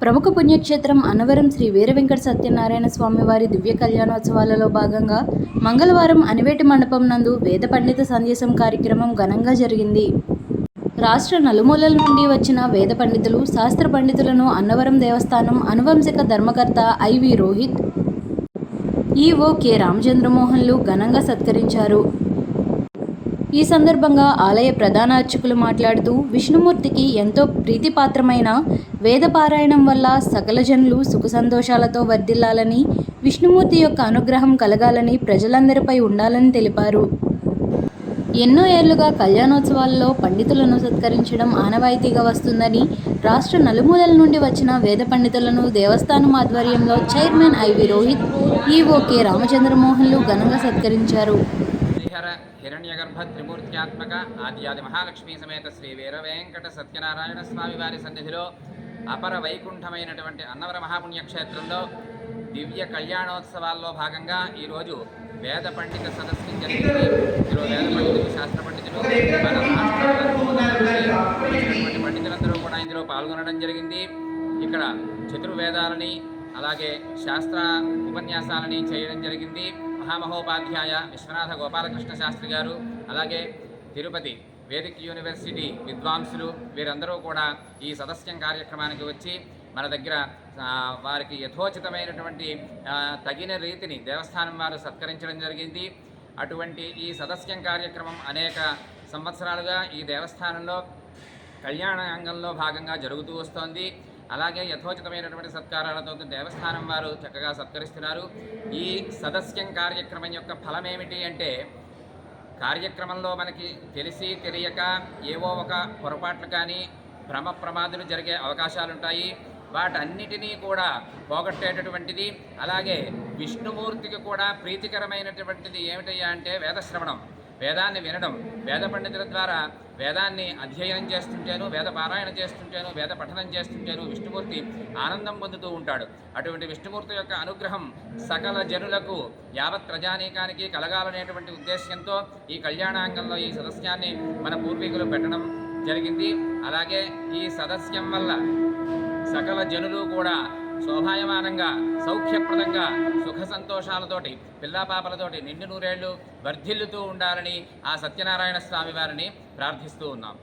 ప్రముఖ పుణ్యక్షేత్రం అన్నవరం శ్రీ వీర వెంకట సత్యనారాయణ స్వామి వారి దివ్య కళ్యాణోత్సవాలలో భాగంగా మంగళవారం అనివేటి మండపం నందు వేద పండిత సందేశం కార్యక్రమం ఘనంగా జరిగింది. రాష్ట్ర నలుమూలల నుండి వచ్చిన వేద పండితులు, శాస్త్ర పండితులను అన్నవరం దేవస్థానం అనువంశిక ధర్మకర్త ఐవి రోహిత్, ఈవో కె రామచంద్రమోహన్లు ఘనంగా సత్కరించారు. ఈ సందర్భంగా ఆలయ ప్రధాన అర్చకులు మాట్లాడుతూ, విష్ణుమూర్తికి ఎంతో ప్రీతిపాత్రమైన వేదపారాయణం వల్ల సకల జనులు సుఖ సంతోషాలతో వర్ధిల్లాలని, విష్ణుమూర్తి యొక్క అనుగ్రహం కలగాలని, ప్రజలందరిపై ఉండాలని తెలిపారు. ఎన్నో ఏళ్లుగా కళ్యాణోత్సవాలలో పండితులను సత్కరించడం ఆనవాయితీగా వస్తుందని, రాష్ట్ర నలుమూలల నుండి వచ్చిన వేద పండితులను దేవస్థానం ఆధ్వర్యంలో chairman I V Rohit, EO K రామచంద్రమోహన్లు ఘనంగా సత్కరించారు. హిరణ్యగర్భ త్రిమూర్త్యాత్మక ఆద్యాది మహాలక్ష్మీ సమేత శ్రీ వీర వెంకట సత్యనారాయణ స్వామి వారి సన్నిధిలో అపర వైకుంఠమైనటువంటి అన్నవర మహాపుణ్యక్షేత్రంలో దివ్య కళ్యాణోత్సవాల్లో భాగంగా ఈరోజు వేద పండిత సదస్సు జరిగింది. ఈరోజు వేద పండితులు, శాస్త్ర పండితులు, మన రాష్ట్రంలో పండితులందరూ కూడా ఇందులో పాల్గొనడం జరిగింది. ఇక్కడ చతుర్వేదాలని అలాగే శాస్త్ర ఉపన్యాసాలని చేయడం జరిగింది. మహామహోపాధ్యాయ విశ్వనాథ గోపాలకృష్ణ శాస్త్రి గారు, అలాగే తిరుపతి వేదిక్ యూనివర్సిటీ విద్వాంసులు వీరందరూ కూడా ఈ సదస్యం కార్యక్రమానికి వచ్చి మన దగ్గర వారికి యథోచితమైనటువంటి తగిన రీతిని దేవస్థానం వారు సత్కరించడం జరిగింది. అటువంటి ఈ సదస్యం కార్యక్రమం అనేక సంవత్సరాలుగా ఈ దేవస్థానంలో కళ్యాణాంగంలో భాగంగా జరుగుతూ వస్తోంది. అలాగే యథోచితమైనటువంటి సత్కారాలతో దేవస్థానం వారు చక్కగా సత్కరిస్తున్నారు. ఈ సదస్యం కార్యక్రమం యొక్క ఫలం ఏమిటి అంటే, కార్యక్రమంలో మనకి తెలిసి తెలియక ఏవో ఒక పొరపాట్లు కానీ భ్రమ ప్రమాదాలు జరిగే అవకాశాలుంటాయి. వాటన్నిటినీ కూడా పోగొట్టేటటువంటిది. అలాగే విష్ణుమూర్తికి కూడా ప్రీతికరమైనటువంటిది ఏమిటయ్యా అంటే వేదశ్రవణం, వేదాన్ని వినడం. వేద పండితుల ద్వారా వేదాన్ని అధ్యయనం చేస్తుంటేను, వేద పారాయణ చేస్తుంటేను, వేద పఠనం చేస్తుంటేను విష్ణుమూర్తి ఆనందం పొందుతూ ఉంటాడు. అటువంటి విష్ణుమూర్తి యొక్క అనుగ్రహం సకల జనులకు, యావత్ ప్రజానీకానికి కలగాలనేటువంటి ఉద్దేశ్యంతో ఈ కళ్యాణాంగంలో ఈ సదస్యాన్ని మన పూర్వీకులు పెట్టడం జరిగింది. అలాగే ఈ సదస్యం వల్ల సకల జనులు కూడా శోభాయమానంగా, సౌఖ్యప్రదంగా, సుఖ సంతోషాలతోటి, పిల్లాపాపలతోటి నిండు నూరేళ్లు వర్ధిల్లుతూ ఉండాలని ఆ సత్యనారాయణ స్వామి వారిని ప్రార్థిస్తూ ఉన్నాం.